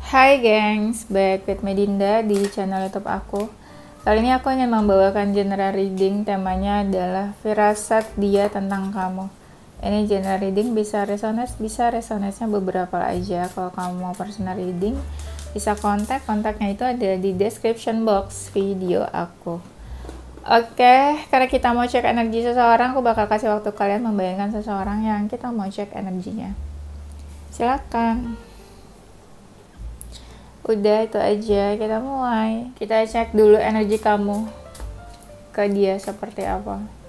Hai gengs, back with Medinda di channel YouTube aku. Kali ini aku ingin membawakan general reading, temanya adalah firasat dia tentang kamu. Ini general reading bisa resonance-nya beberapa aja. Kalau kamu mau personal reading, bisa kontaknya itu ada di description box video aku. Oke, karena kita mau cek energi seseorang, aku bakal kasih waktu kalian membayangkan seseorang yang kita mau cek energinya. Silakan. Udah, itu aja, kita mulai. Kita cek dulu energi kamu ke dia seperti apa.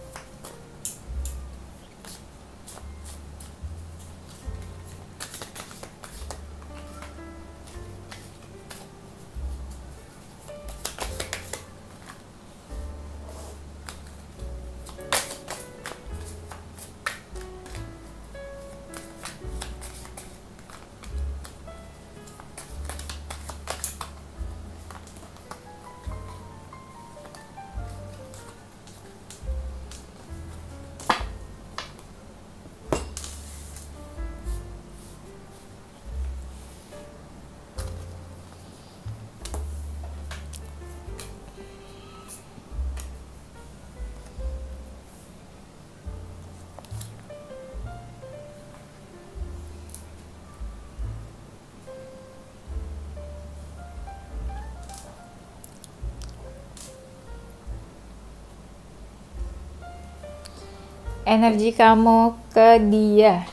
Energi kamu ke dia.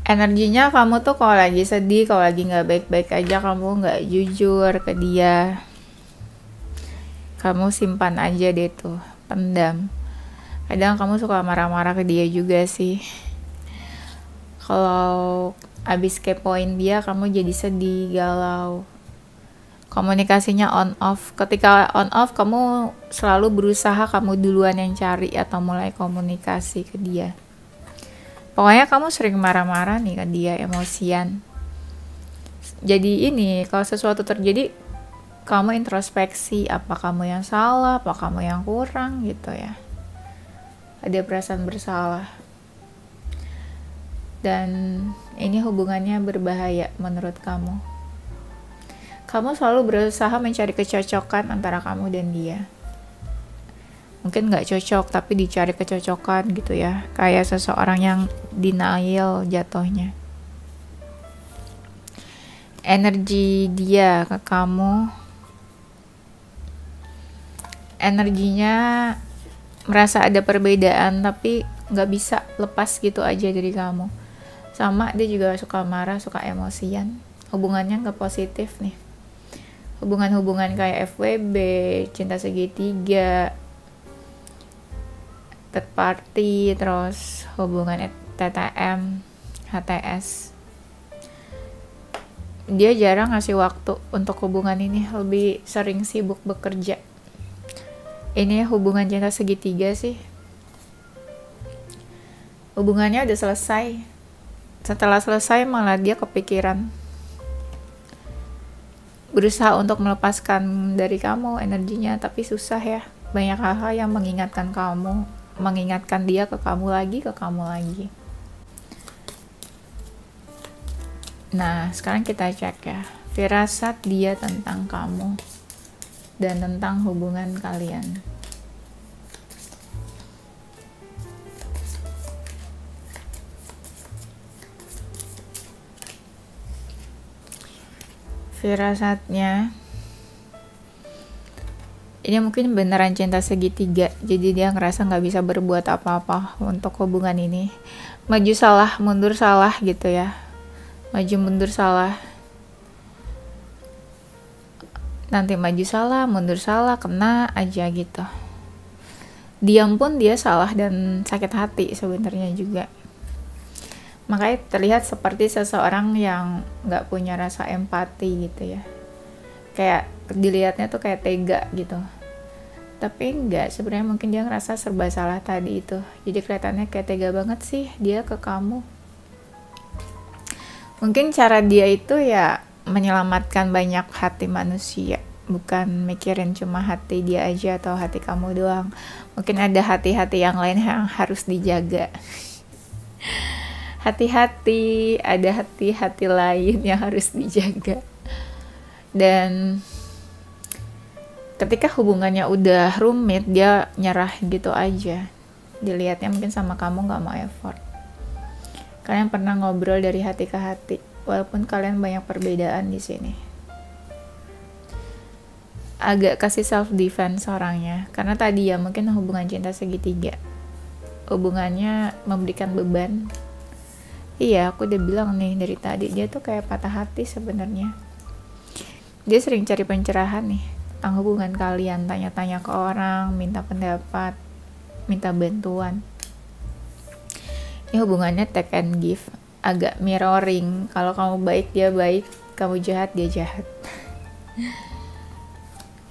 Energinya kamu tuh kalau lagi sedih, kalau lagi nggak baik-baik aja, kamu nggak jujur ke dia. Kamu simpan aja deh tuh, pendam. Kadang kamu suka marah-marah ke dia juga sih. Kalau abis kepoin dia, kamu jadi sedih, galau. Komunikasinya on off. Ketika on off, kamu selalu berusaha kamu duluan yang cari atau mulai komunikasi ke dia. Pokoknya kamu sering marah-marah nih ke dia, emosian. Jadi ini, kalau sesuatu terjadi, kamu introspeksi, apa kamu yang salah, apa kamu yang kurang gitu ya. Ada perasaan bersalah. Dan ini hubungannya berbahaya menurut kamu. Kamu selalu berusaha mencari kecocokan antara kamu dan dia. Mungkin nggak cocok, tapi dicari kecocokan gitu ya. Kayak seseorang yang denial jatuhnya. Energi dia ke kamu. Energinya merasa ada perbedaan, tapi nggak bisa lepas gitu aja dari kamu. Sama dia juga suka marah, suka emosian. Hubungannya nggak positif nih. Hubungan-hubungan kayak FWB, cinta segitiga, third party, terus hubungan TTM, HTS. Dia jarang ngasih waktu untuk hubungan ini, lebih sering sibuk bekerja. Ini hubungan cinta segitiga sih. Hubungannya udah selesai. Setelah selesai malah dia kepikiran. Berusaha untuk melepaskan dari kamu energinya, tapi susah ya. Banyak hal-hal yang mengingatkan kamu, mengingatkan dia ke kamu lagi. Nah, sekarang kita cek ya, firasat dia tentang kamu dan tentang hubungan kalian. Firasatnya ini mungkin beneran cinta segitiga, jadi dia ngerasa nggak bisa berbuat apa-apa untuk hubungan ini. Maju salah, mundur salah gitu ya. Maju mundur salah. Nanti maju salah, mundur salah, kena aja gitu. Diam pun dia salah dan sakit hati sebenarnya juga. Makanya terlihat seperti seseorang yang nggak punya rasa empati gitu ya. Kayak dilihatnya tuh kayak tega gitu. Tapi enggak, sebenarnya mungkin dia ngerasa serba salah tadi itu. Jadi kelihatannya kayak tega banget sih dia ke kamu. Mungkin cara dia itu ya menyelamatkan banyak hati manusia. Bukan mikirin cuma hati dia aja atau hati kamu doang. Mungkin ada hati-hati yang lain yang harus dijaga. hati-hati, ada hati-hati lain yang harus dijaga. Dan ketika hubungannya udah rumit, dia nyerah gitu aja. Dilihatnya mungkin sama kamu gak mau effort. Kalian pernah ngobrol dari hati ke hati, walaupun kalian banyak perbedaan di sini. Agak kasih self defense orangnya, karena tadi ya mungkin hubungan cinta segitiga. Hubungannya memberikan beban. Iya, aku udah bilang nih dari tadi, dia tuh kayak patah hati sebenarnya. Dia sering cari pencerahan nih tentang hubungan kalian, tanya-tanya ke orang, minta pendapat, minta bantuan. Ini hubungannya take and give, agak mirroring. Kalau kamu baik, dia baik, kamu jahat, dia jahat.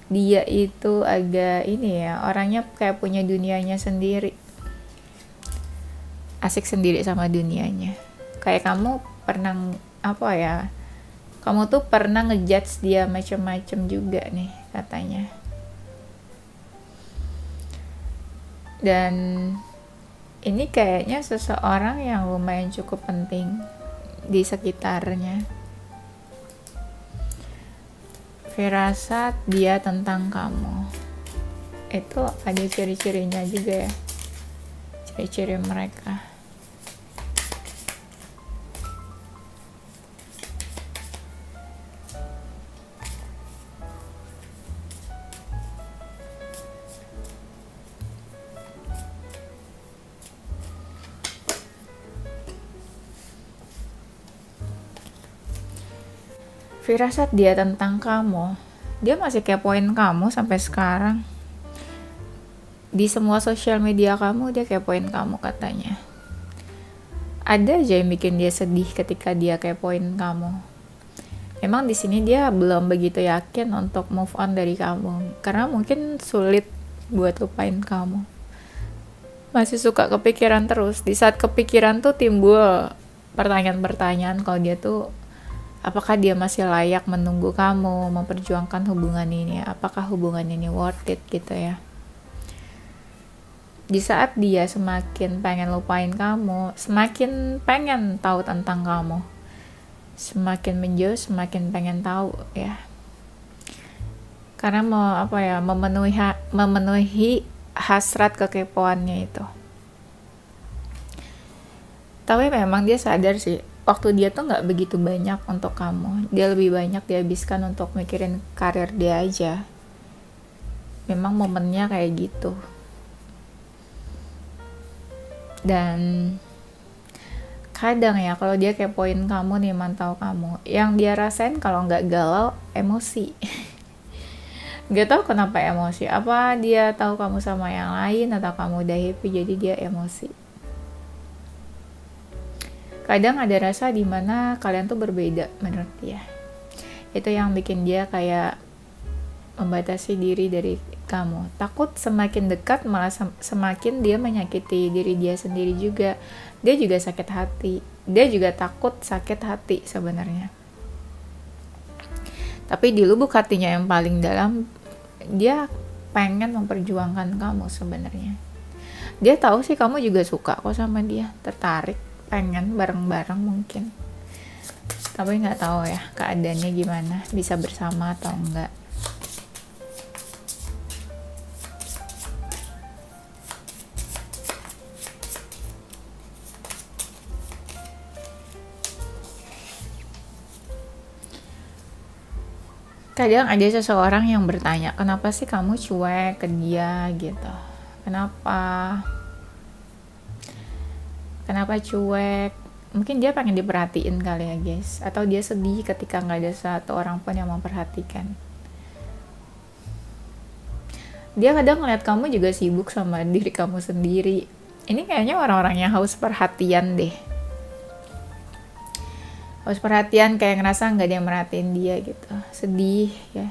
Dia itu agak ini ya, orangnya kayak punya dunianya sendiri. Asik sendiri sama dunianya. Kayak kamu pernah apa ya, kamu tuh pernah ngejudge dia macam-macam juga nih katanya. Dan ini kayaknya seseorang yang lumayan cukup penting di sekitarnya. Firasat dia tentang kamu itu ada ciri-cirinya juga ya, ciri-ciri mereka. Firasat dia tentang kamu, dia masih kepoin kamu sampai sekarang. Di semua sosial media kamu, dia kepoin kamu katanya. Ada aja yang bikin dia sedih ketika dia kepoin kamu. Emang di sini dia belum begitu yakin untuk move on dari kamu, karena mungkin sulit buat lupain kamu. Masih suka kepikiran terus. Di saat kepikiran tuh timbul pertanyaan-pertanyaan kalau dia tuh, apakah dia masih layak menunggu kamu, memperjuangkan hubungan ini? Apakah hubungan ini worth it gitu ya? Di saat dia semakin pengen lupain kamu, semakin pengen tahu tentang kamu. Semakin menjauh, semakin pengen tahu ya. Karena mau apa ya, memenuhi hasrat kekepoannya itu. Tapi memang dia sadar sih, waktu dia tuh nggak begitu banyak untuk kamu. Dia lebih banyak dihabiskan untuk mikirin karir dia aja. Memang momennya kayak gitu. Dan kadang ya kalau dia kepoin kamu nih, mantau kamu, yang dia rasain kalau nggak galau, emosi. Gak tahu kenapa emosi. Apa dia tahu kamu sama yang lain, atau kamu udah happy jadi dia emosi. Kadang ada rasa dimana kalian tuh berbeda menurut dia. Itu yang bikin dia kayak membatasi diri dari kamu. Takut semakin dekat malah semakin dia menyakiti diri dia sendiri juga. Dia juga sakit hati. Dia juga takut sakit hati sebenarnya. Tapi di lubuk hatinya yang paling dalam, dia pengen memperjuangkan kamu sebenarnya. Dia tahu sih kamu juga suka kok sama dia, tertarik, pengen bareng-bareng mungkin. Tapi nggak tahu ya keadaannya gimana, bisa bersama atau enggak. Kadang ada seseorang yang bertanya, kenapa sih kamu cuek ke dia gitu? Kenapa cuek? Mungkin dia pengen diperhatiin kali ya guys. Atau dia sedih ketika gak ada satu orang pun yang memperhatikan. Dia kadang ngeliat kamu juga sibuk sama diri kamu sendiri. Ini kayaknya orang-orang yang haus perhatian deh. Haus perhatian, kayak ngerasa gak ada yang merhatiin dia gitu. Sedih ya.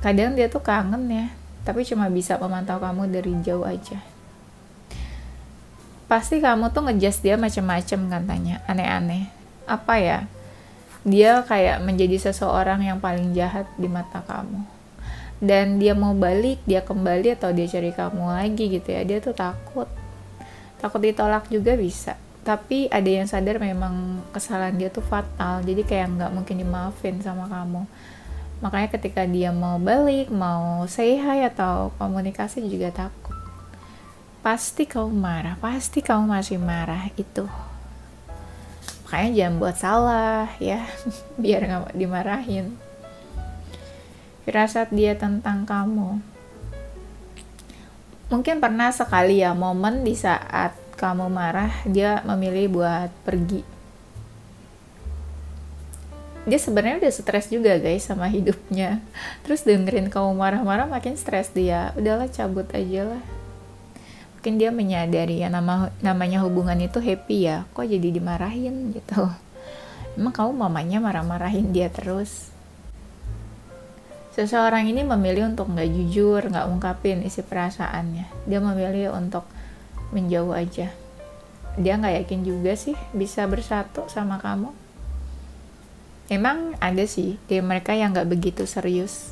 Kadang dia tuh kangen ya, tapi cuma bisa memantau kamu dari jauh aja. Pasti kamu tuh ngejudge dia macam-macam katanya, aneh-aneh. Apa ya? Dia kayak menjadi seseorang yang paling jahat di mata kamu. Dan dia mau balik, dia kembali atau dia cari kamu lagi gitu ya. Dia tuh takut. takut ditolak juga bisa, tapi ada yang sadar memang kesalahan dia tuh fatal, jadi kayak nggak mungkin dimaafin sama kamu. Makanya ketika dia mau balik, mau say hi atau komunikasi juga takut. Pasti kamu marah, pasti kamu masih marah itu. Makanya jangan buat salah ya, biar nggak dimarahin. Firasat dia tentang kamu. Mungkin pernah sekali ya momen di saat kamu marah, dia memilih buat pergi. Dia sebenarnya udah stres juga guys sama hidupnya. Terus dengerin kamu marah-marah makin stres dia. Udahlah cabut aja lah. Mungkin dia menyadari ya namanya hubungan itu happy ya. Kok jadi dimarahin gitu. Emang kamu mamanya marah-marahin dia terus. Seseorang ini memilih untuk nggak jujur, nggak ungkapin isi perasaannya. Dia memilih untuk menjauh aja. Dia nggak yakin juga sih bisa bersatu sama kamu. Emang ada sih dari mereka yang nggak begitu serius.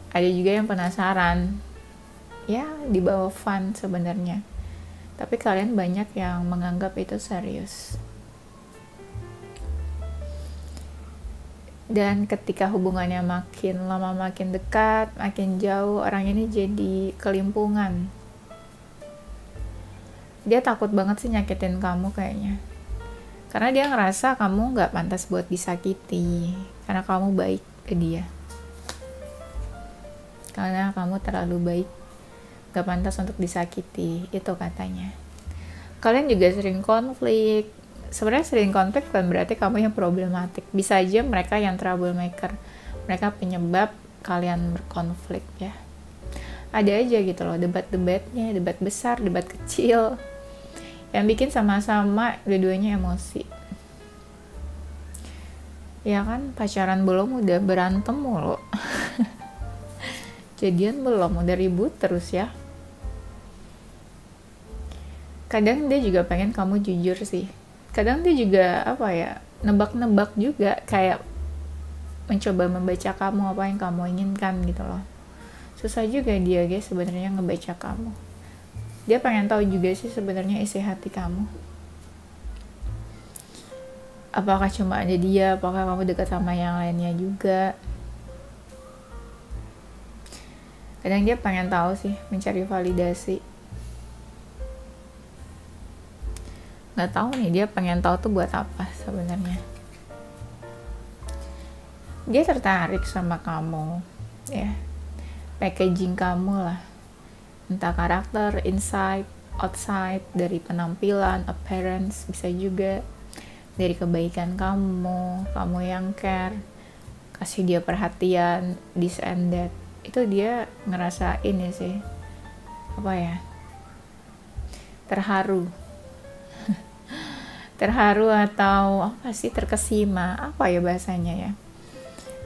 Ada juga yang penasaran, ya di bawah fun sebenarnya. Tapi kalian banyak yang menganggap itu serius. Dan ketika hubungannya makin lama makin dekat, makin jauh, orang ini jadi kelimpungan. Dia takut banget sih nyakitin kamu kayaknya. Karena dia ngerasa kamu gak pantas buat disakiti. Karena kamu baik ke dia. Karena kamu terlalu baik. Gak pantas untuk disakiti. Itu katanya. Kalian juga sering konflik. Sebenarnya sering konflik bukan berarti kamu yang problematik. Bisa aja mereka yang troublemaker. Mereka penyebab kalian berkonflik ya. Ada aja gitu loh debat-debatnya. Debat besar, debat kecil. Yang bikin sama-sama dua-duanya emosi. Ya kan, pacaran belum udah berantem mulu. Jadian belum, udah ribut terus ya. Kadang dia juga pengen kamu jujur sih. Kadang dia juga nebak-nebak juga, kayak mencoba membaca kamu apa yang kamu inginkan gitu loh. Susah juga dia guys sebenarnya ngebaca kamu. Dia pengen tahu juga sih sebenarnya isi hati kamu. Apakah cuma ada dia, apakah kamu dekat sama yang lainnya juga. Kadang dia pengen tahu sih, mencari validasi. Nggak tahu nih dia pengen tahu tuh buat apa sebenarnya. Dia tertarik sama kamu, ya. Packaging kamu lah. Entah karakter, inside, outside, dari penampilan, appearance, bisa juga dari kebaikan kamu yang care, kasih dia perhatian, this and that. Itu dia ngerasa ini sih, terharu. Terharu atau terkesima, bahasanya ya.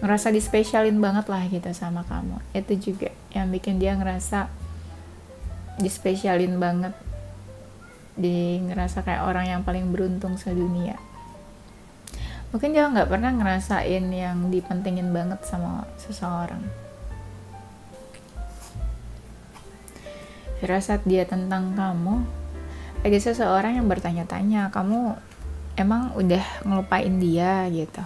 Ngerasa dispesialin banget lah gitu sama kamu. Itu juga yang bikin dia ngerasa dispesialin banget, ngerasa kayak orang yang paling beruntung sedunia. Mungkin dia nggak pernah ngerasain yang dipentingin banget sama seseorang. Firasat dia tentang kamu, ada seseorang yang bertanya-tanya, kamu emang udah ngelupain dia gitu?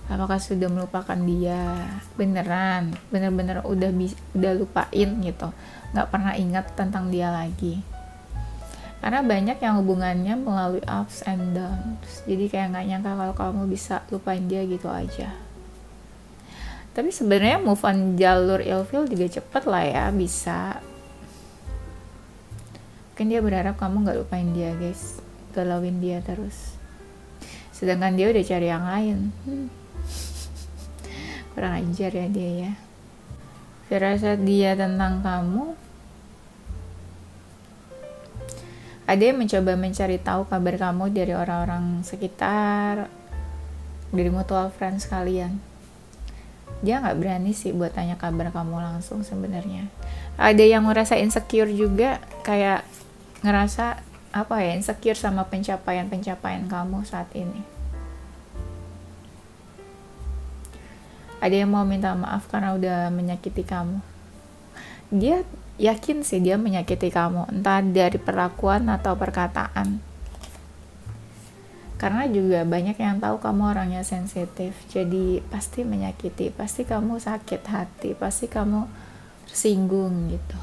Apakah sudah melupakan dia beneran, bener-bener udah lupain gitu, nggak pernah ingat tentang dia lagi? Karena banyak yang hubungannya melalui ups and downs, jadi kayak nggak nyangka kalau kamu bisa lupain dia gitu aja. Tapi sebenarnya move on jalur ilfil juga cepet lah ya, bisa. Mungkin dia berharap kamu nggak lupain dia guys, galauin dia terus, sedangkan dia udah cari yang lain. Kurang ajar ya dia ya. Firasat dia tentang kamu, ada yang mencoba mencari tahu kabar kamu dari orang-orang sekitar, dari mutual friends kalian. Dia nggak berani sih buat tanya kabar kamu langsung sebenarnya. Ada yang ngerasa insecure juga, kayak ngerasa insecure sama pencapaian kamu saat ini. Ada yang mau minta maaf karena udah menyakiti kamu. Dia yakin sih dia menyakiti kamu, entah dari perlakuan atau perkataan. Karena juga banyak yang tahu kamu orangnya sensitif, jadi pasti menyakiti, pasti kamu sakit hati, pasti kamu tersinggung gitu.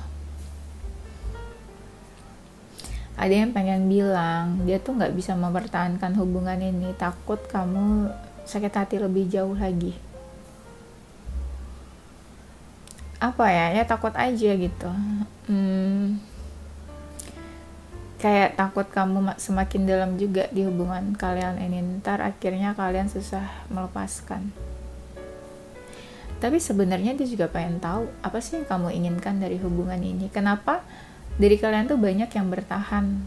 Ada yang pengen bilang dia tuh nggak bisa mempertahankan hubungan ini, takut kamu sakit hati lebih jauh lagi. Apa ya takut aja gitu. Kayak takut kamu semakin dalam juga di hubungan kalian ini, ntar akhirnya kalian susah melepaskan. Tapi sebenarnya dia juga pengen tahu apa sih yang kamu inginkan dari hubungan ini. Kenapa dari kalian tuh banyak yang bertahan,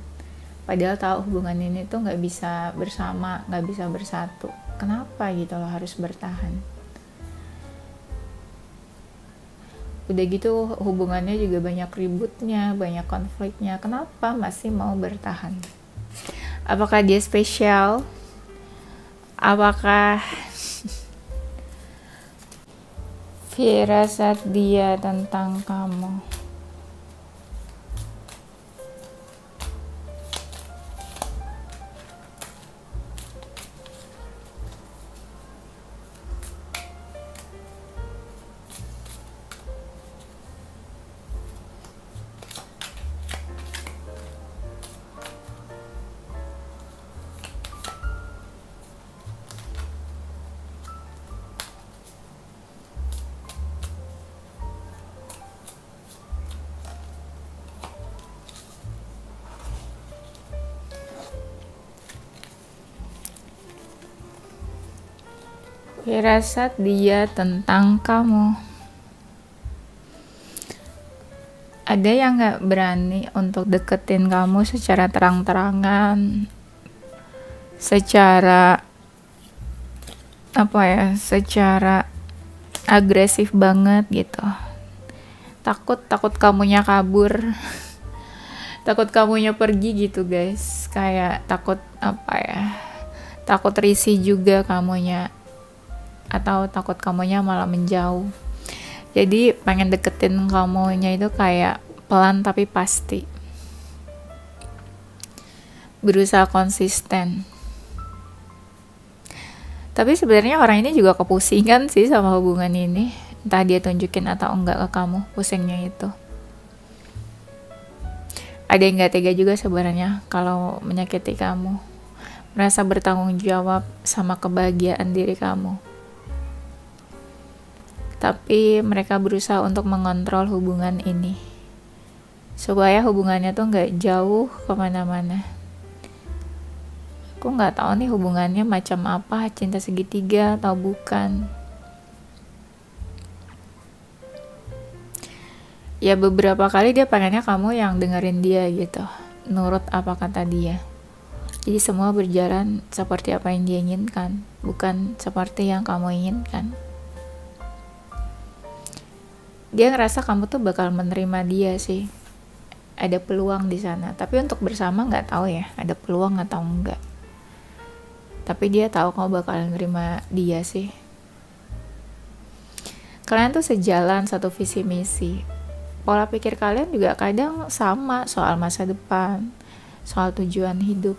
padahal tahu hubungan ini tuh nggak bisa bersama, nggak bisa bersatu. Kenapa gitu loh harus bertahan? Udah gitu hubungannya juga banyak ributnya, banyak konfliknya. Kenapa masih mau bertahan? Apakah dia spesial? Apakah firasat dia tentang kamu? Firasat dia tentang kamu. Ada yang gak berani untuk deketin kamu secara terang-terangan, secara secara agresif banget gitu. Takut kamunya kabur, takut kamunya pergi gitu guys. Kayak takut takut risih juga kamunya, atau takut kamunya malah menjauh. Jadi pengen deketin kamunya itu kayak pelan tapi pasti, berusaha konsisten. Tapi sebenarnya orang ini juga kepusingan sih sama hubungan ini, entah dia tunjukin atau enggak ke kamu pusingnya itu. Ada yang gak tega juga sebenarnya kalau menyakiti kamu, merasa bertanggung jawab sama kebahagiaan diri kamu. Tapi mereka berusaha untuk mengontrol hubungan ini supaya hubungannya tuh nggak jauh kemana-mana. Aku nggak tahu nih hubungannya macam apa, cinta segitiga atau bukan. Ya beberapa kali dia pengennya kamu yang dengerin dia gitu, nurut apa kata dia. Jadi semua berjalan seperti apa yang dia inginkan, bukan seperti yang kamu inginkan. Dia ngerasa kamu tuh bakal menerima dia sih, ada peluang di sana. Tapi untuk bersama nggak tahu ya, ada peluang atau enggak. Tapi dia tahu kamu bakal menerima dia sih. Kalian tuh sejalan, satu visi misi. Pola pikir kalian juga kadang sama soal masa depan, soal tujuan hidup.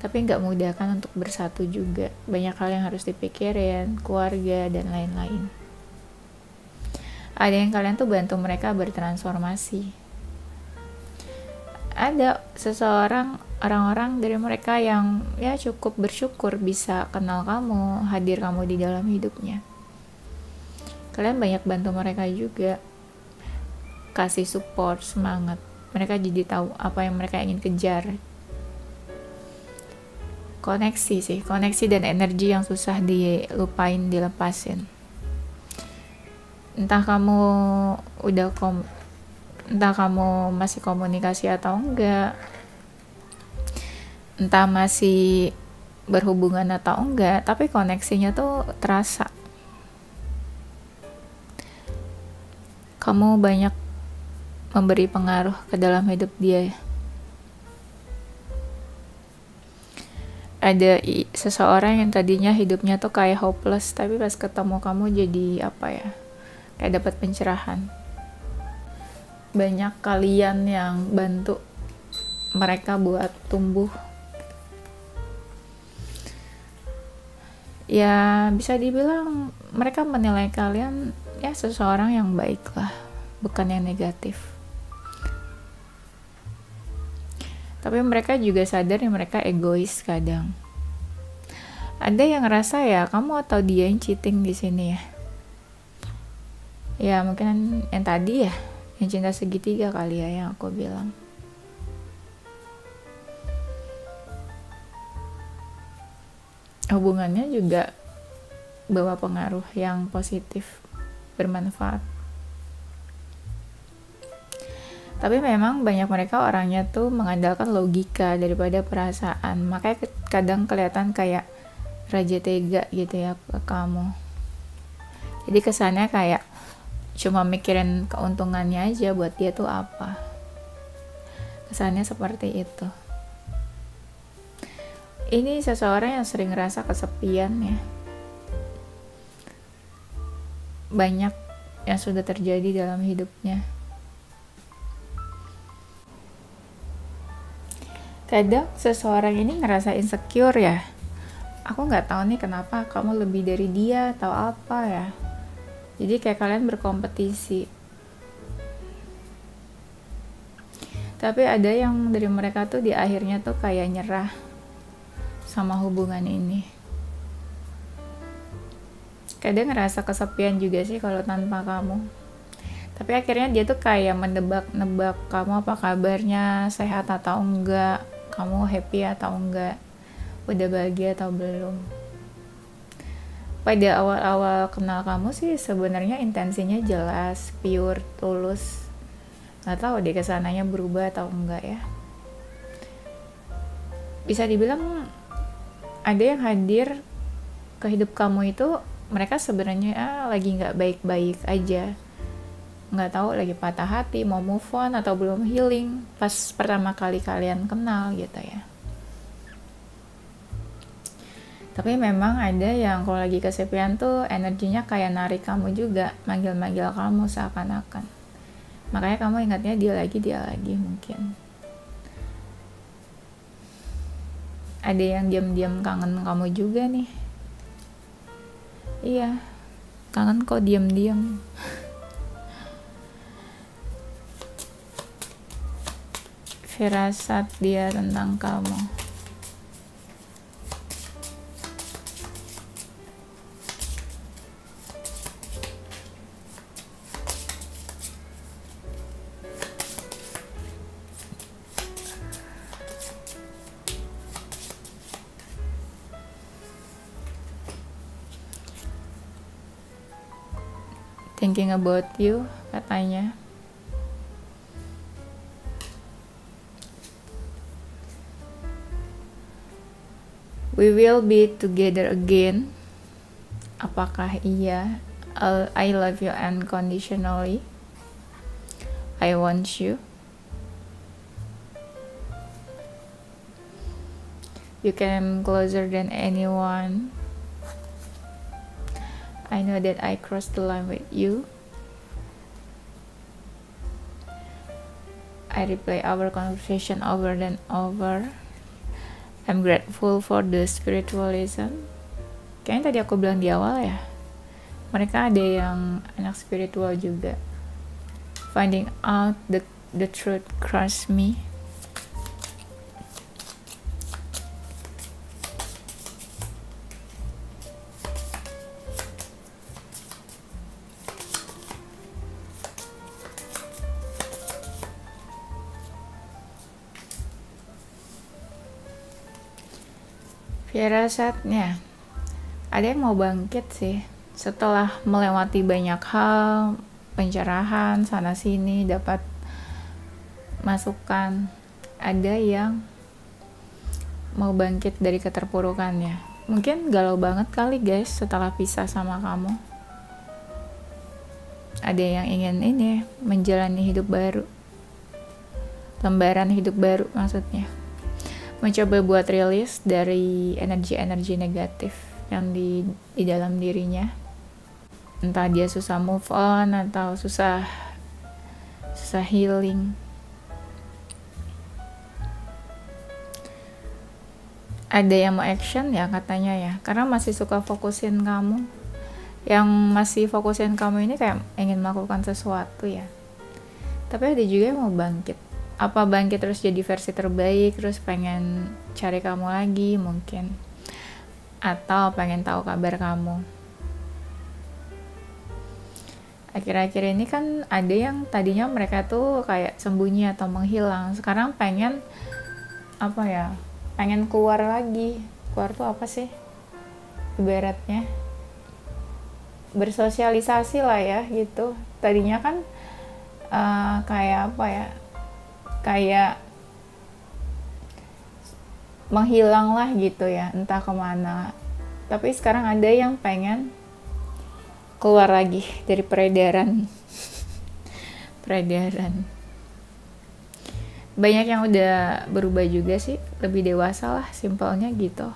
Tapi nggak mudah kan untuk bersatu juga. Banyak hal yang harus dipikirin, keluarga dan lain-lain. Ada yang kalian tuh bantu mereka bertransformasi. Ada orang-orang dari mereka yang ya cukup bersyukur bisa kenal kamu, hadir kamu di dalam hidupnya. Kalian banyak bantu mereka juga, kasih support, semangat. Mereka jadi tahu apa yang mereka ingin kejar. Koneksi dan energi yang susah dilupain, dilepasin. Entah kamu masih komunikasi atau enggak, entah masih berhubungan atau enggak, tapi koneksinya tuh terasa. Kamu banyak memberi pengaruh ke dalam hidup dia. Ada seseorang yang tadinya hidupnya tuh kayak hopeless, tapi pas ketemu kamu jadi kayak dapat pencerahan. banyak kalian yang bantu mereka buat tumbuh. Ya bisa dibilang mereka menilai kalian ya seseorang yang baik lah, bukan yang negatif. Tapi mereka juga sadar ya mereka egois kadang. Ada yang ngerasa ya kamu atau dia yang cheating di sini ya. Ya mungkin yang tadi ya, yang cinta segitiga kali ya yang aku bilang. Hubungannya juga bawa pengaruh yang positif, bermanfaat. Tapi memang banyak mereka orangnya tuh mengandalkan logika daripada perasaan. Makanya kadang kelihatan kayak raja tega gitu ya ke kamu. Jadi kesannya kayak cuma mikirin keuntungannya aja, buat dia tuh apa. Kesannya seperti itu. Ini seseorang yang sering ngerasa kesepian ya. Banyak yang sudah terjadi dalam hidupnya. Kadang seseorang ini ngerasa insecure ya. Aku nggak tahu nih kenapa kamu lebih dari dia atau apa ya. Jadi kayak kalian berkompetisi. Tapi ada yang dari mereka tuh di akhirnya tuh kayak nyerah sama hubungan ini. Kadang ngerasa kesepian juga sih kalau tanpa kamu. Tapi akhirnya dia tuh kayak menebak-nebak kamu apa kabarnya, sehat atau enggak, kamu happy atau enggak, udah bahagia atau belum. Pada awal-awal kenal kamu sih sebenarnya intensinya jelas, pure, tulus. Nggak tahu deh kesananya berubah atau enggak ya. Bisa dibilang ada yang hadir ke hidup kamu itu mereka sebenarnya lagi nggak baik-baik aja, nggak tahu lagi patah hati, mau move on atau belum healing pas pertama kali kalian kenal gitu ya. Tapi memang ada yang kalau lagi kesepian tuh energinya kayak narik kamu juga, manggil-manggil kamu seakan-akan. Makanya kamu ingatnya dia lagi mungkin. Ada yang diam-diam kangen kamu juga nih. Iya, kangen kok diam-diam. Firasat dia tentang kamu. Thinking about you, katanya. We will be together again. Apakah iya? I love you unconditionally. I want you. You came closer than anyone. I know that I crossed the line with you. I replay our conversation over and over. I'm grateful for the spiritualism. Kayaknya tadi aku bilang di awal ya, mereka ada yang anak spiritual juga. Finding out the truth crushed me. Firasatnya, ada yang mau bangkit sih setelah melewati banyak hal, pencerahan sana sini, dapat masukan. Ada yang mau bangkit dari keterpurukannya. Mungkin galau banget kali guys setelah pisah sama kamu. Ada yang ingin menjalani hidup baru, lembaran hidup baru maksudnya. Mencoba buat rilis dari energi-energi negatif yang di dalam dirinya. Entah dia susah move on atau susah susah healing. Ada yang mau action ya katanya ya, karena masih suka fokusin kamu. Yang masih fokusin kamu ini kayak ingin melakukan sesuatu ya. Tapi ada juga yang mau bangkit. Apa bangkit terus jadi versi terbaik, terus pengen cari kamu lagi mungkin. Atau pengen tahu kabar kamu. Akhir-akhir ini kan ada yang tadinya mereka tuh kayak sembunyi atau menghilang. Sekarang pengen apa ya? Pengen keluar lagi. Keluar tuh apa sih? Ibaratnya bersosialisasi lah ya gitu. Tadinya kan kayak apa ya? Kayak menghilang lah gitu ya, entah kemana. Tapi sekarang ada yang pengen keluar lagi dari peredaran. Banyak yang udah berubah juga sih, lebih dewasa lah, simpelnya gitu.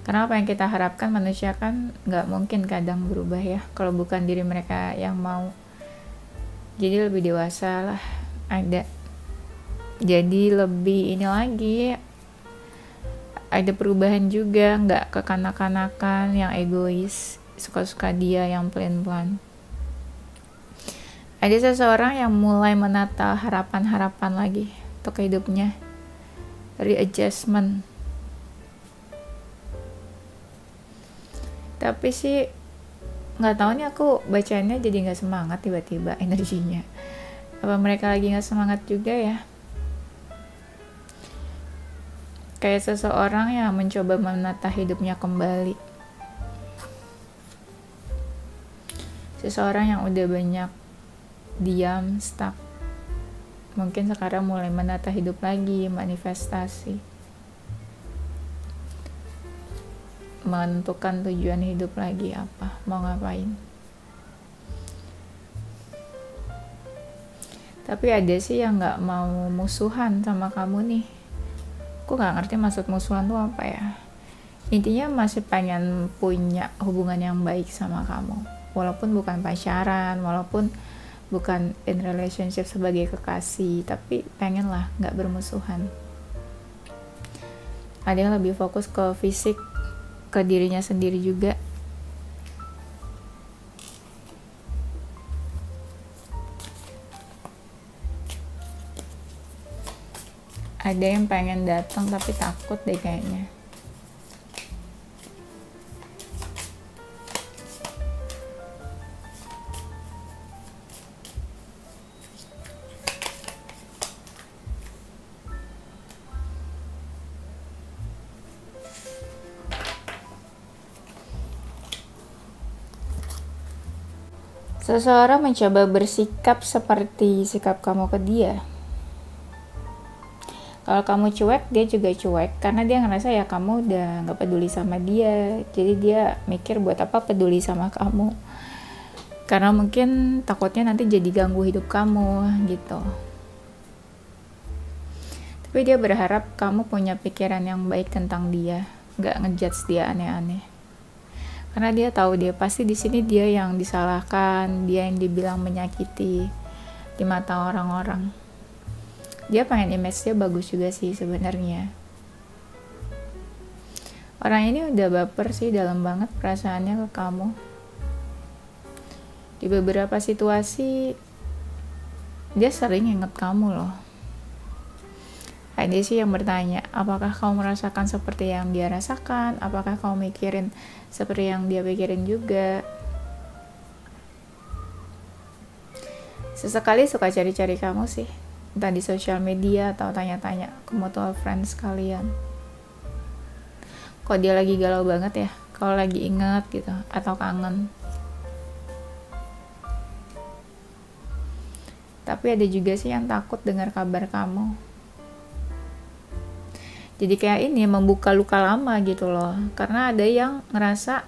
Karena apa yang kita harapkan manusia kan nggak mungkin kadang berubah ya, kalau bukan diri mereka yang mau. Jadi lebih dewasa lah, ada. Jadi lebih ini lagi, ada perubahan juga, nggak kekanak-kanakan yang egois, suka-suka dia yang plan-plan. Ada seseorang yang mulai menata harapan-harapan lagi untuk hidupnya, readjustment. Tapi sih nggak tahu nih, aku bacanya jadi nggak semangat tiba-tiba energinya. Apa mereka lagi nggak semangat juga ya? Kayak seseorang yang mencoba menata hidupnya kembali. Seseorang yang udah banyak diam, stuck. Mungkin sekarang mulai menata hidup lagi, manifestasi. Menentukan tujuan hidup lagi apa, mau ngapain. Tapi ada sih yang gak mau musuhan sama kamu nih. Aku gak ngerti maksud musuhan tuh apa ya. Intinya masih pengen punya hubungan yang baik sama kamu. Walaupun bukan pacaran, walaupun bukan in relationship sebagai kekasih, tapi pengen lah gak bermusuhan. Ada yang lebih fokus ke fisik, ke dirinya sendiri juga. Ada yang pengen datang tapi takut deh kayaknya. Seseorang mencoba bersikap seperti sikap kamu ke dia. Kalau kamu cuek, dia juga cuek. Karena dia ngerasa ya kamu udah gak peduli sama dia. Jadi dia mikir buat apa peduli sama kamu. Karena mungkin takutnya nanti jadi ganggu hidup kamu gitu. Tapi dia berharap kamu punya pikiran yang baik tentang dia. Gak ngejudge dia aneh-aneh. Karena dia tahu dia pasti di sini dia yang disalahkan, dia yang dibilang menyakiti di mata orang-orang. Dia pengen image-nya bagus juga sih sebenarnya. Orang ini udah baper sih, dalam banget perasaannya ke kamu. Di beberapa situasi dia sering inget kamu loh. Ada sih yang bertanya, apakah kamu merasakan seperti yang dia rasakan? Apakah kamu mikirin seperti yang dia pikirin juga? Sesekali suka cari-cari kamu sih, entah di sosial media atau tanya-tanya ke mutual friends kalian. Kok dia lagi galau banget ya? Kalau lagi inget gitu, atau kangen. Tapi ada juga sih yang takut dengar kabar kamu. Jadi kayak ini membuka luka lama gitu loh. Karena ada yang ngerasa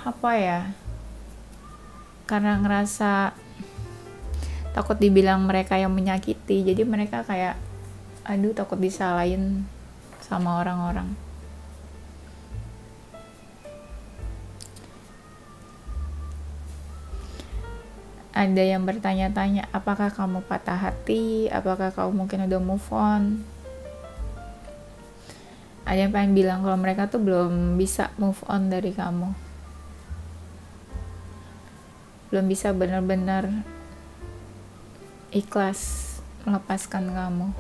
apa ya? Karena ngerasa takut dibilang mereka yang menyakiti. Jadi mereka kayak aduh takut disalahin sama orang-orang. Ada yang bertanya-tanya, apakah kamu patah hati? Apakah kamu mungkin udah move on? Ada yang pengen bilang kalau mereka tuh belum bisa move on dari kamu. Belum bisa benar-benar ikhlas melepaskan kamu.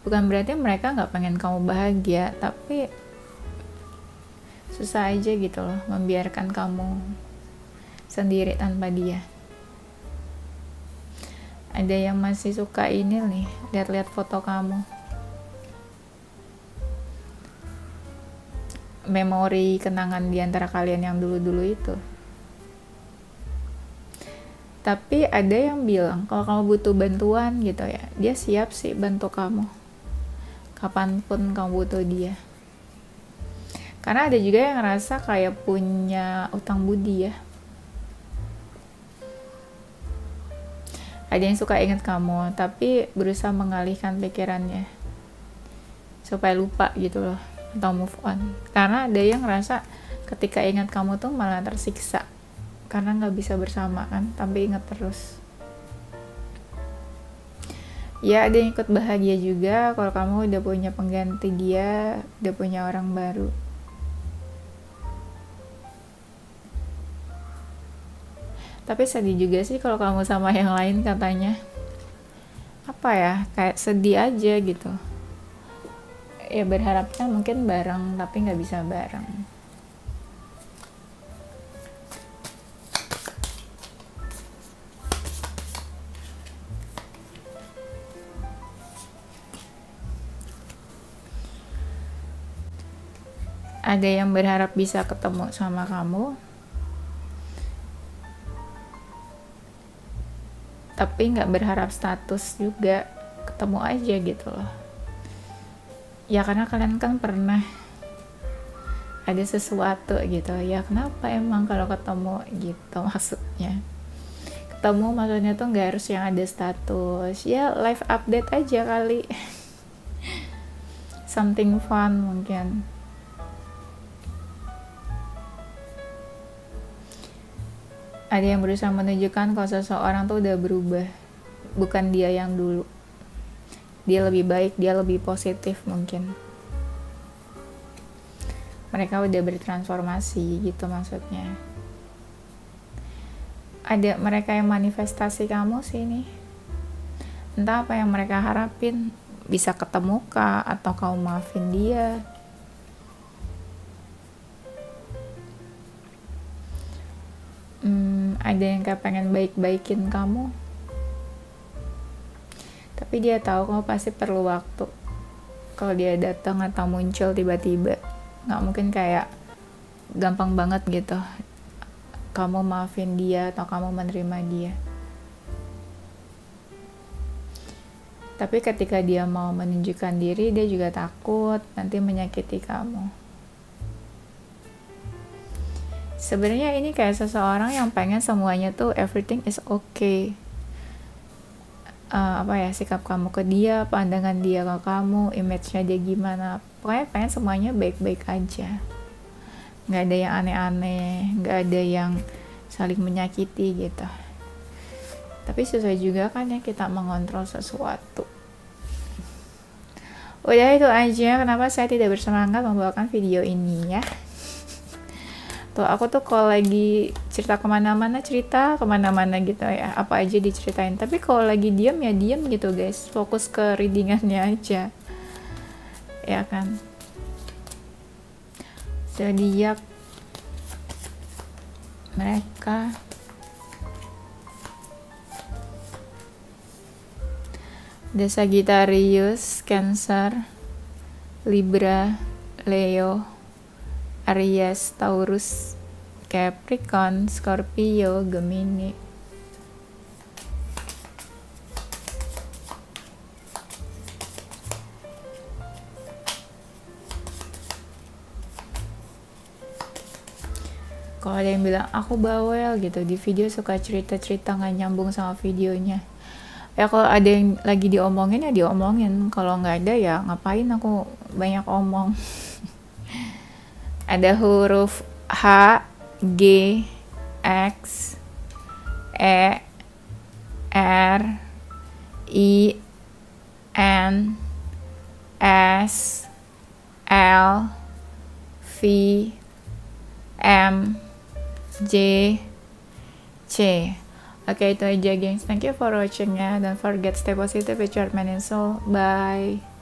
Bukan berarti mereka nggak pengen kamu bahagia, tapi susah aja gitu loh membiarkan kamu sendiri tanpa dia. Ada yang masih suka ini nih, lihat-lihat foto kamu, memori kenangan di antara kalian yang dulu-dulu itu. Tapi ada yang bilang kalau kamu butuh bantuan gitu ya, dia siap sih bantu kamu kapanpun kamu butuh dia. Karena ada juga yang ngerasa kayak punya utang budi ya. Ada yang suka ingat kamu, tapi berusaha mengalihkan pikirannya supaya lupa gitu loh, atau move on. Karena ada yang ngerasa ketika ingat kamu tuh malah tersiksa, karena nggak bisa bersama kan, tapi ingat terus. Ya ada yang ikut bahagia juga kalau kamu udah punya pengganti dia, udah punya orang baru. Tapi sedih juga sih kalau kamu sama yang lain katanya. Apa ya, kayak sedih aja gitu. Ya berharapnya mungkin bareng, tapi nggak bisa bareng. Ada yang berharap bisa ketemu sama kamu, tapi nggak berharap status juga, ketemu aja gitu loh. Ya karena kalian kan pernah ada sesuatu gitu ya, kenapa emang kalau ketemu gitu maksudnya. Ketemu maksudnya tuh nggak harus yang ada status, ya live update aja kali. Something fun mungkin. Ada yang berusaha menunjukkan kalau seseorang tuh udah berubah, bukan dia yang dulu. Dia lebih baik, dia lebih positif mungkin. Mereka udah bertransformasi gitu maksudnya. Ada mereka yang manifestasi kamu sini. Entah apa yang mereka harapin, bisa ketemu kah, atau kamu maafin dia. Ada yang kayak pengen baik-baikin kamu, tapi dia tahu kamu pasti perlu waktu. Kalau dia datang atau muncul tiba-tiba, nggak mungkin kayak gampang banget gitu kamu maafin dia atau kamu menerima dia. Tapi ketika dia mau menunjukkan diri, dia juga takut nanti menyakiti kamu. Sebenarnya ini kayak seseorang yang pengen semuanya tuh everything is okay. Sikap kamu ke dia, pandangan dia ke kamu, image-nya dia gimana. Pokoknya pengen semuanya baik-baik aja. Nggak ada yang aneh-aneh, nggak ada yang saling menyakiti gitu. Tapi susah juga kan ya kita mengontrol sesuatu. Udah itu aja kenapa saya tidak bersemangat membawakan video ini ya. Tuh aku tuh kalau lagi cerita kemana-mana gitu ya, apa aja diceritain. Tapi kalau lagi diam ya diam gitu guys, fokus ke readingannya aja ya kan. Zodiak mereka ada Sagittarius, Cancer, Libra, Leo, Aries, Taurus, Capricorn, Scorpio, Gemini. Kalau ada yang bilang aku bawel gitu di video, suka cerita-cerita nggak nyambung sama videonya, ya kalau ada yang lagi diomongin ya diomongin, kalau nggak ada ya ngapain aku banyak omong. Ada huruf H, G, X, E R I N S L V M J C. Oke, itu aja gengs. Thank you for watching ya. Don't forget stay positive with your mind and soul. Bye.